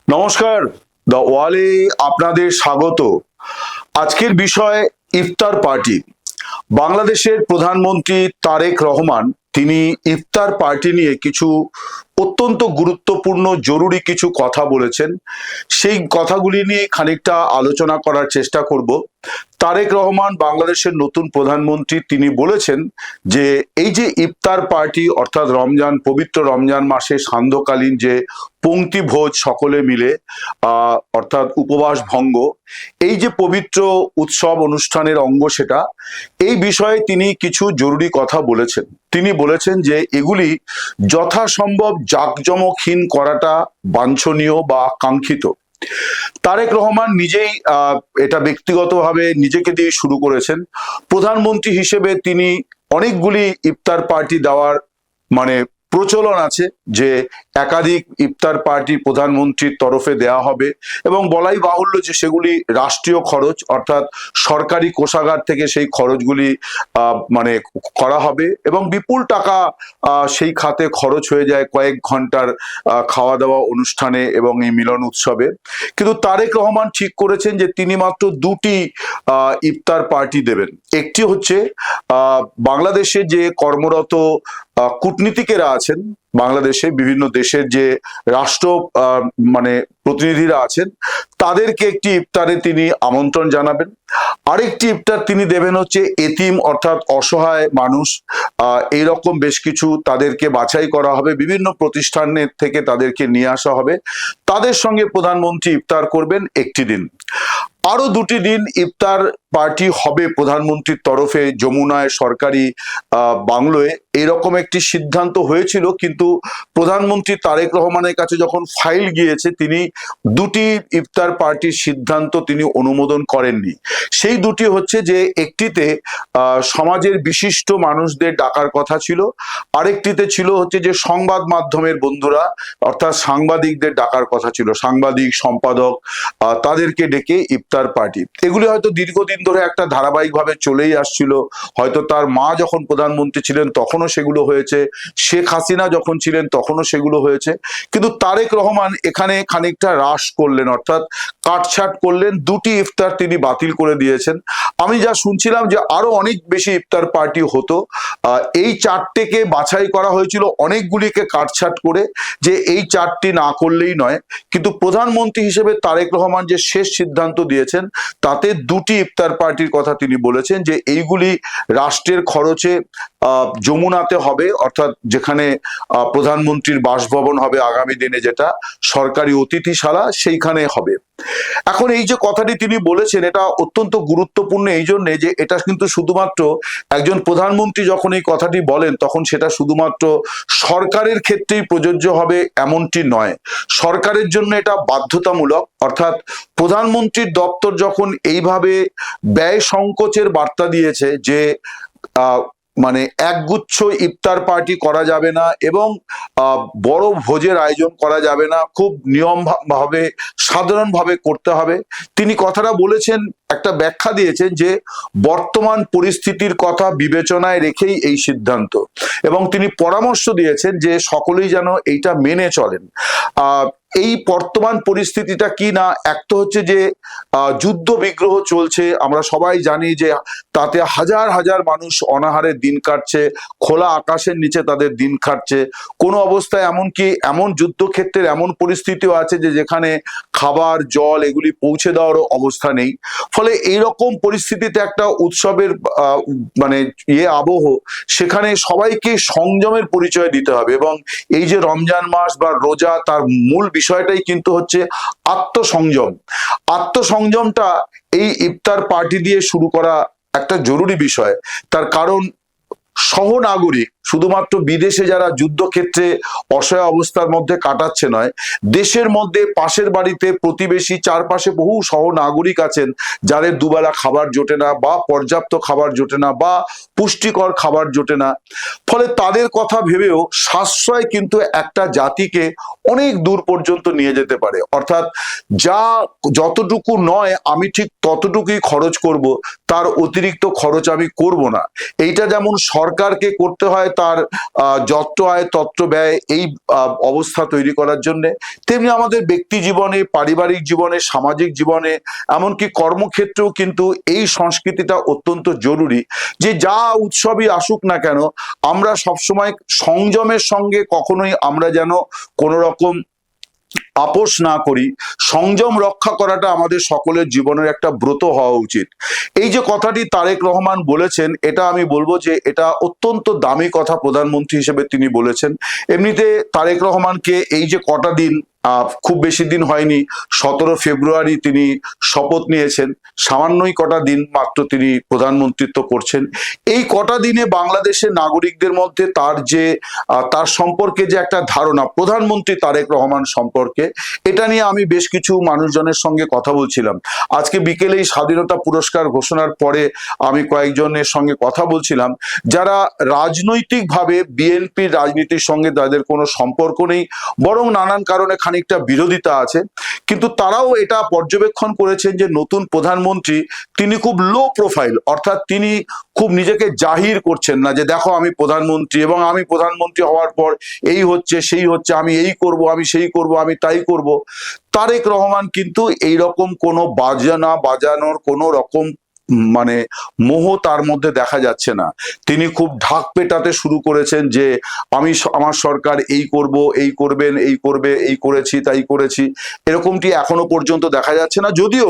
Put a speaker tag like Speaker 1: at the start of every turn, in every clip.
Speaker 1: নমস্কার, দ্য ওয়ালে আপনাদের স্বাগত। আজকের বিষয় ইফতার পার্টি। বাংলাদেশের প্রধানমন্ত্রী তারেক রহমান তিনি ইফতার পার্টি নিয়ে কিছু অত্যন্ত গুরুত্বপূর্ণ জরুরি কিছু কথা বলেছেন। সেই কথাগুলি নিয়ে খানিকটা আলোচনা করার চেষ্টা করব। তারেক রহমান বাংলাদেশের নতুন প্রধানমন্ত্রী, তিনি বলেছেন যে এই যে ইফতার পার্টি অর্থাৎ রমজান, পবিত্র রমজান মাসে সান্ধ্যকালীন যে পংক্তি ভোজ সকলে মিলে অর্থাৎ উপবাস ভঙ্গ, এই যে পবিত্র উৎসব অনুষ্ঠানের অঙ্গ সেটা, এই বিষয়ে তিনি কিছু জরুরি কথা বলেছেন। তিনি বলেছেন যে এগুলি যথাসম্ভব জাঁকজমকহীন করাটা বাঞ্ছনীয় বা কাঙ্ক্ষিত। তারেক রহমান নিজেই এটা ব্যক্তিগতভাবে নিজেকে দিয়ে শুরু করেছেন। প্রধানমন্ত্রী হিসেবে তিনি অনেকগুলি ইফতার পার্টি দেওয়ার মানে প্রচলন আছে, যে একাধিক ইফতার পার্টি প্রধানমন্ত্রীর তরফে দেয়া হবে এবং বলাই বাহুল্য যে সেগুলি রাষ্ট্রীয় খরচ, অর্থাৎ সরকারি কোষাগার থেকে সেই খরচগুলি মানে করা হবে এবং বিপুল টাকা সেই খাতে খরচ হয়ে যায় কয়েক ঘন্টার খাওয়া দাওয়া অনুষ্ঠানে এবং এই মিলন উৎসবে। কিন্তু তারেক রহমান ঠিক করেছেন যে তিনি মাত্র দুটি ইফতার পার্টি দেবেন। একটি হচ্ছে বাংলাদেশে যে কর্মরত কূটনীতিকেরা আছেন, বাংলাদেশে বিভিন্ন দেশের যে রাষ্ট্র মানে প্রতিনিধিরা আছেন, তাদেরকে একটি ইফতারে তিনি আমন্ত্রণ জানাবেন। আরেকটি ইফতার তিনি দেবেন হচ্ছে এতিম অর্থাৎ অসহায় মানুষ, এইরকম বেশ কিছু তাদেরকে বাছাই করা হবে, বিভিন্ন প্রতিষ্ঠানের থেকে তাদেরকে নিয়ে আসা হবে, তাদের সঙ্গে প্রধানমন্ত্রী ইফতার করবেন একটি দিন। আরো দুটি দিন ইফতার পার্টি হবে প্রধানমন্ত্রীর তরফে যমুনায় সরকারি বাংলোয়। এরকম একটি সিদ্ধান্ত হয়েছিল, কিন্তু প্রধানমন্ত্রী তারেক রহমানের কাছে যখন ফাইল গিয়েছে, তিনি দুটি ইফতার পার্টির সিদ্ধান্ত তিনি অনুমোদন করেননি। সেই দুটি হচ্ছে যে একটিতে সমাজের বিশিষ্ট মানুষদের ডাকার কথা ছিল, আরেকটিতে ছিল হচ্ছে যে সংবাদ মাধ্যমের বন্ধুরা অর্থাৎ সাংবাদিকদের ডাকার কথা ছিল, সাংবাদিক সম্পাদক তাদেরকে ডেকে ইফতার পার্টি। এগুলি হয়তো দীর্ঘদিন ধরে একটা ধারাবাহিকভাবে চলেই আসছিল। হয়তো তার মা যখন প্রধানমন্ত্রী ছিলেন তখনও সেগুলো হয়েছে, শেখ হাসিনা যখন ছিলেন তখনও সেগুলো হয়েছে, কিন্তু তারেক রহমান এখানে খানিকটা হ্রাস করলেন, অর্থাৎ কাটছাট করলেন, দুটি ইফতার তিনি বাতিল করে দিয়েছেন। আমি যা শুনছিলাম যে আরো অনেক বেশি ইফতার পার্টি হতো, এই চারটেকে বাছাই করা হয়েছিল অনেকগুলিকে কাটছাট করে, যে এই চারটি না করলেই নয়। কিন্তু প্রধানমন্ত্রী হিসেবে তারেক রহমান যে শেষ সিদ্ধান্ত দিয়েছেন তাতে দুটি ইফতার পার্টির কথা তিনি বলেছেন, যে এইগুলি রাষ্ট্রের খরচে যমুনাতে হবে, অর্থাৎ যেখানে প্রধানমন্ত্রীর বাসভবন হবে আগামী দিনে, যেটা সরকারি অতিথিশালা, সেইখানে হবে। এখন এই যে কথাটি তিনি বলেছেন এটা অত্যন্ত গুরুত্বপূর্ণ এই জন্যে যে এটা কিন্তু শুধুমাত্র একজন প্রধানমন্ত্রী যখন এই কথাটি বলেন তখন সেটা শুধুমাত্র সরকারের ক্ষেত্রেই প্রযোজ্য হবে এমনটি নয়। সরকারের জন্য এটা বাধ্যতামূলক, অর্থাৎ প্রধানমন্ত্রীর দপ্তর যখন এইভাবে ব্যয় সংকোচের বার্তা দিয়েছে যে মানে একগুচ্ছ ইফতার পার্টি করা যাবে না এবং বড় ভোজের আয়োজন করা যাবে না, খুব নিয়ম ভাবে সাধারণভাবে করতে হবে, তিনি কথাটা বলেছেন, একটা ব্যাখ্যা দিয়েছেন যে বর্তমান পরিস্থিতির কথা বিবেচনায় রেখেই এই সিদ্ধান্ত, এবং তিনি পরামর্শ দিয়েছেন যে সকলেই যেন এইটা মেনে চলেন। এই বর্তমান পরিস্থিতিটা কি না, এক তো হচ্ছে যে যুদ্ধ বিগ্রহ চলছে, আমরা সবাই জানি যে তাতে হাজার হাজার মানুষ অনাহারে দিন কাটছে, খোলা আকাশের নিচে তাদের দিন কাটছে, কোনো অবস্থায় এমনকি এমন যুদ্ধক্ষেত্রের এমন পরিস্থিতিও আছে যে যেখানে খাবার জল এগুলি পৌঁছে দেওয়ারও অবস্থা নেই। ফলে এইরকম পরিস্থিতিতে একটা উৎসবের মানে আবহ, সেখানে সবাইকে সংযমের পরিচয় দিতে হবে, এবং এই যে রমজান মাস বা রোজা, তার মূল বিষয়টাই কিন্তু হচ্ছে আত্মসংযম। আত্মসংযমটা এই ইফতার পার্টি দিয়ে শুরু করা একটা জরুরি বিষয়। তার কারণ সহনাগরিক শুধুমাত্র বিদেশে যারা যুদ্ধক্ষেত্রে অসহায় অবস্থার মধ্যে কাটাচ্ছে নয়, দেশের মধ্যে পাশের বাড়িতে প্রতিবেশী চারপাশে বহু সহনাগরিক আছেন যাদের দুবেলা খাবার জোটে না বা পর্যাপ্ত খাবার জোটে না বা পুষ্টিকর খাবার জোটে না। ফলে তাদের কথা ভেবেও সাশ্রয় কিন্তু একটা জাতিকে অনেক দূর পর্যন্ত নিয়ে যেতে পারে, অর্থাৎ যা যতটুকু নয় আমি ঠিক ততটুকুই খরচ করব, তার অতিরিক্ত খরচ আমি করব না। এইটা যেমন সরকারকে করতে হয় তার যত্র আয় তত্র ব্যয়, এই অবস্থা তৈরি করার জন্য, তেমনি আমাদের ব্যক্তি জীবনে, পারিবারিক জীবনে, সামাজিক জীবনে, এমনকি কর্মক্ষেত্রেও কিন্তু এই সংস্কৃতিটা অত্যন্ত জরুরি যে যা উৎসবই আসুক না কেন আমরা সবসময় সংযমের সঙ্গে কখনোই আমরা যেন কোনো রকম আপোষ না করি। সংযম রক্ষা করাটা আমাদের সকলের জীবনের একটা ব্রত হওয়া উচিত। এই যে কথাটি তারেক রহমান বলেছেন, এটা আমি বলবো যে এটা অত্যন্ত দামি কথা প্রধানমন্ত্রী হিসেবে তিনি বলেছেন। এমনিতে তারেক রহমানকে এই যে কটা দিন, খুব বেশি দিন হয়নি, 17 ফেব্রুয়ারি তিনি শপথ নিয়েছেন, সামান্যই কটা দিন মাত্র তিনি প্রধানমন্ত্রিত্ব করছেন। এই কটা দিনে বাংলাদেশের নাগরিকদের মধ্যে তার সম্পর্কে যে একটা ধারণা প্রধানমন্ত্রী তারেক রহমান সম্পর্কে, এটা নিয়ে আমি বেশ কিছু মানুষজনের সঙ্গে কথা বলছিলাম। আজকে বিকেলেই স্বাধীনতা পুরস্কার ঘোষণার পরে আমি কয়েকজনের সঙ্গে কথা বলছিলাম যারা রাজনৈতিকভাবে বিএনপির রাজনীতির সঙ্গে তাদের কোনো সম্পর্ক নেই, বরং নানান কারণে খানিকটা বিরোধিতা আছে, কিন্তু তারাও এটা পর্যবেক্ষণ করেছেন যে নতুন প্রধানমন্ত্রী তিনি খুব লো প্রোফাইল, অর্থাৎ তিনি খুব নিজেকে জাহির করছেন না যে দেখো আমি প্রধানমন্ত্রী এবং আমি প্রধানমন্ত্রী হওয়ার পর এই হচ্ছে সেই হচ্ছে, আমি এই করব, আমি সেই করব, আমি তাই করব। তারেক রহমান কিন্তু এইরকম কোনো বাজানোর কোনো রকম মানে মোহ তার মধ্যে দেখা যাচ্ছে না। তিনি খুব ঢাক পেটাতে শুরু করেছেন যে আমার সরকার এই করব, এই করবেন, এই করবে, এই করেছি, তাই করেছি, এরকমটি এখনো পর্যন্ত দেখা যাচ্ছে না। যদিও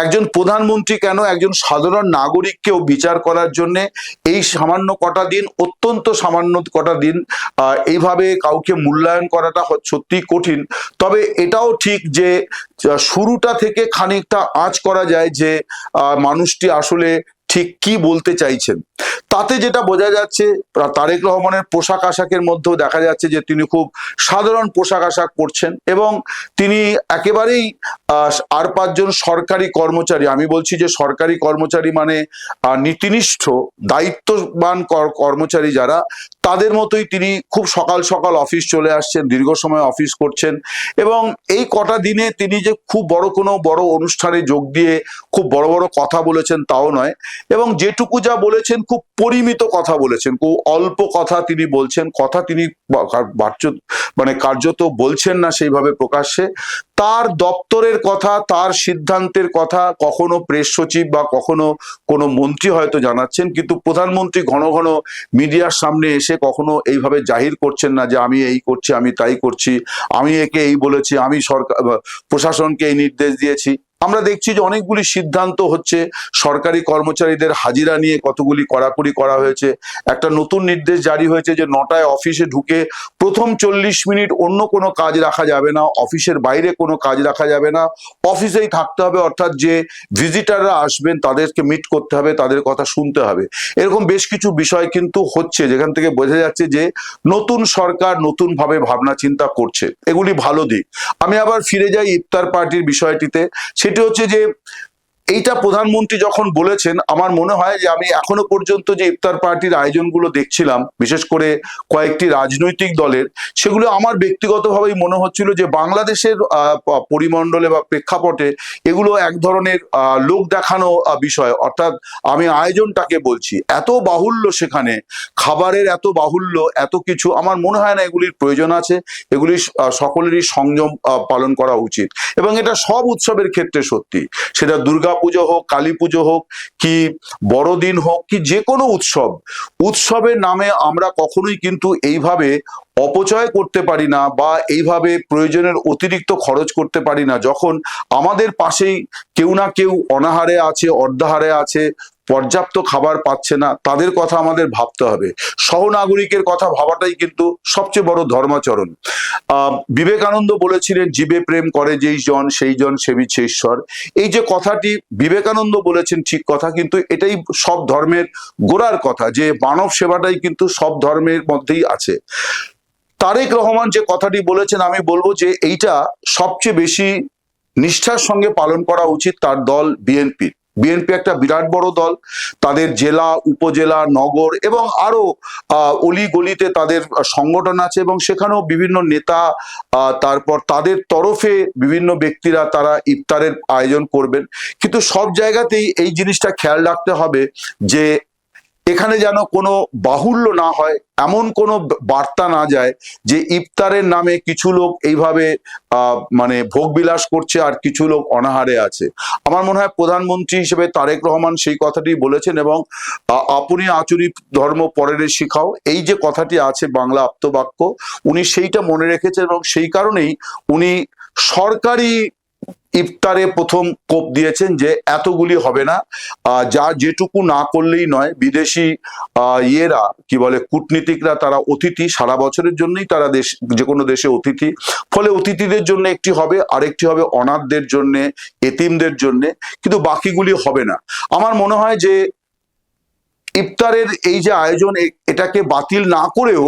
Speaker 1: একজন প্রধানমন্ত্রী কেন, একজন সাধারণ নাগরিককেও বিচার করার জন্য এই সামান্য কটা দিন, অত্যন্ত সামান্য কটা দিন এইভাবে কাউকে মূল্যায়ন করাটা সত্যি কঠিন। তবে এটাও ঠিক যে শুরুটা থেকে খানিকটা আঁচ করা যায় যে মানুষটি আসলে ঠিক কি বলতে চাইছেন। তাতে যেটা বোঝা যাচ্ছে, তারেক রহমানের পোশাক আশাকের মধ্যেও দেখা যাচ্ছে যে তিনি খুব সাধারণ পোশাক আশাক পরছেন এবং তিনি একেবারেই আর 5 জন সরকারি কর্মচারী, আমি বলছি যে সরকারি কর্মচারী মানে নীতিনিষ্ঠ দায়িত্ববান কর্মচারী যারা, তাদের মতোই তিনি খুব সকাল সকাল অফিস চলে আসছেন, দীর্ঘ সময় অফিস করছেন এবং এই কটা দিনে তিনি যে খুব কোনো বড় অনুষ্ঠানে যোগ দিয়ে খুব বড় বড় কথা বলেছেন তাও নয়, এবং যেটুকু যা বলেছেন খুব পরিমিত কথা বলেছেন, খুব অল্প কথা তিনি বলছেন, কথা তিনি কার্যত বলছেন না সেইভাবে প্রকাশ্যে। তার দপ্তরের কথা, তার সিদ্ধান্তের কথা কখনো প্রেস সচিব বা কখনো কোনো মন্ত্রী হয়তো জানাচ্ছেন, কিন্তু প্রধানমন্ত্রী ঘন ঘন মিডিয়ার সামনে এসে কখনো এইভাবে জাহির করছেন না যে আমি এই করছি, আমি তাই করছি, আমি একে এই বলেছি, আমি সরকার প্রশাসনকে এই নির্দেশ দিয়েছি। আমরা দেখছি যে অনেকগুলি সিদ্ধান্ত হচ্ছে, সরকারি কর্মচারীদের হাজিরা নিয়ে কতগুলি কড়াকড়ি করা হয়েছে। একটা নতুন নির্দেশ জারি হয়েছে যে 9টায় অফিসে ঢুকে প্রথম 40 মিনিট অন্য কোনো কাজ রাখা যাবে না, অফিসের বাইরে কোনো কাজ রাখা যাবে না, অফিসেই থাকতে হবে, অর্থাৎ যে ভিজিটাররা আসবেন তাদেরকে মিট করতে হবে, তাদের কথা শুনতে হবে। এরকম বেশ কিছু বিষয় কিন্তু হচ্ছে যেখান থেকে বোঝা যাচ্ছে যে নতুন সরকার নতুন ভাবে ভাবনা চিন্তা করছে, এগুলি ভালো দিক। আমি আবার ফিরে যাই ইফতার পার্টির বিষয়টিতে। সেটি হচ্ছে যে এইটা প্রধানমন্ত্রী যখন বলেছেন, আমার মনে হয় যে আমি এখনো পর্যন্ত যে ইফতার পার্টির আয়োজনগুলো দেখছিলাম, বিশেষ করে কয়েকটি রাজনৈতিক দলের, সেগুলো আমার ব্যক্তিগতভাবেই মনে হচ্ছিল যে বাংলাদেশের পরিমণ্ডলে বা প্রেক্ষাপটে এগুলো এক ধরনের লোক দেখানো বিষয়, অর্থাৎ আমি আয়োজনটাকে বলছি, এত বাহুল্য, সেখানে খাবারের এত বাহুল্য, এত কিছু, আমার মনে হয় না এগুলির প্রয়োজন আছে। এগুলি সকলেরই সংযম পালন করা উচিত এবং এটা সব উৎসবের ক্ষেত্রে সত্যি, সেটা দুর্গাপুজো হোক, কালী পুজো হোক, কি বড়দিন হোক, কি যে কোনো উৎসবের নামে আমরা কখনোই কিন্তু এইভাবে অপচয় করতে পারি না বা এইভাবে প্রয়োজনের অতিরিক্ত খরচ করতে পারি না, যখন আমাদের পাশেই কেউ না কেউ অনাহারে আছে, অর্ধাহারে আছে, পর্যাপ্ত খাবার পাচ্ছে না, তাদের কথা আমাদের ভাবতে হবে। সহনাগরিকের কথা ভাবাটাই কিন্তু সবচেয়ে বড় ধর্মাচরণ। বিবেকানন্দ বলেছিলেন, জীবে প্রেম করে যেই জন সেই জন সেবিছে ঈশ্বর। এই যে কথাটি বিবেকানন্দ বলেছেন ঠিক কথা, কিন্তু এটাই সব ধর্মের গোড়ার কথা, যে মানব সেবাটাই কিন্তু সব ধর্মের মধ্যেই আছে। তারেক রহমান যে কথাটি বলেছেন, আমি বলবো যে এইটা সবচেয়ে বেশি নিষ্ঠার সঙ্গে পালন করা উচিত তার দল বিএনপি। বিএনপি একটা বিরাট বড় দল, তাদের জেলা, উপজেলা, নগর এবং আরো অলি গলিতে তাদের সংগঠন আছে এবং সেখানেও বিভিন্ন নেতা, তারপর তাদের তরফে বিভিন্ন ব্যক্তিরা তারা ইফতারের আয়োজন করবেন। কিন্তু সব জায়গাতেই এই জিনিসটা খেয়াল রাখতে হবে যে এখানে যেন কোনো বাহুল্য না হয়, এমন কোনো বার্তা না যায় যে ইফতারের নামে কিছু লোক এইভাবে মানে ভোগবিলাস করছে আর কিছু লোক অনাহারে আছে। আমার মনে হয় প্রধানমন্ত্রী হিসেবে তারেক রহমান সেই কথাটি বলেছেন, এবং আপনি আচুরি ধর্ম পরের শিখাও, এই যে কথাটি আছে বাংলা আপ্তবাক্য, উনি সেইটা মনে রেখেছেন এবং সেই কারণেই উনি সরকারি ইফতারে প্রথম কোপ দিয়েছেন যে এতগুলি হবে না, যা যেটুকু না করলেই নয়। বিদেশি ইয়েরা কি বলে কূটনীতিকরা, তারা অতিথি, সারা বছরের জন্যই তারা দেশ, যে কোনো দেশে অতিথি, ফলে অতিথিদের জন্য একটি হবে, আরেকটি হবে অনাথদের জন্য, এতিমদের জন্য, কিন্তু বাকিগুলি হবে না। আমার মনে হয় যে ইফতারের এই যে আয়োজন, এটাকে বাতিল না করেও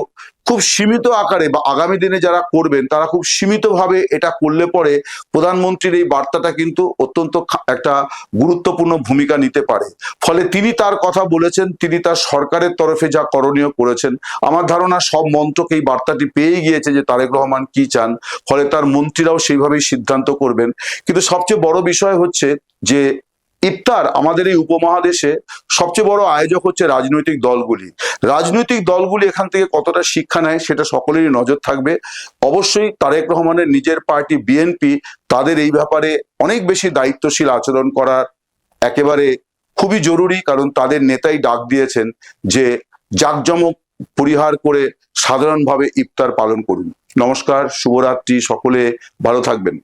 Speaker 1: খুব সীমিত আকারে, বা আগামী দিনে যারা করবেন তারা খুব সীমিতভাবে এটা করলে পরে প্রধানমন্ত্রীর এই বার্তাটা কিন্তু অত্যন্ত একটা গুরুত্বপূর্ণ ভূমিকা নিতে পারে। ফলে তিনি তার কথা বলেছেন, তিনি তার সরকারের তরফে যা করণীয় করেছেন। আমার ধারণা সব মন্ত্রক এই বার্তাটি পেয়ে গিয়েছে যে তারেক রহমান কি চান, ফলে তার মন্ত্রীরাও সেইভাবেই সিদ্ধান্ত করবেন। কিন্তু সবচেয়ে বড় বিষয় হচ্ছে যে ইফতার আমাদের এই উপমহাদেশে সবচেয়ে বড় আয়োজক হচ্ছে রাজনৈতিক দলগুলি। রাজনৈতিক দলগুলি এখান থেকে কতটা শিক্ষা নেয় সেটা সকলেরই নজর থাকবে। অবশ্যই তারেক রহমানের নিজের পার্টি বিএনপি, তাদের এই ব্যাপারে অনেক বেশি দায়িত্বশীল আচরণ করা একেবারে খুবই জরুরি, কারণ তাদের নেতাই ডাক দিয়েছেন যে জাঁকজমক পরিহার করে সাধারণভাবে ইফতার পালন করুন। নমস্কার, শুভরাত্রি, সকলে ভালো থাকবেন।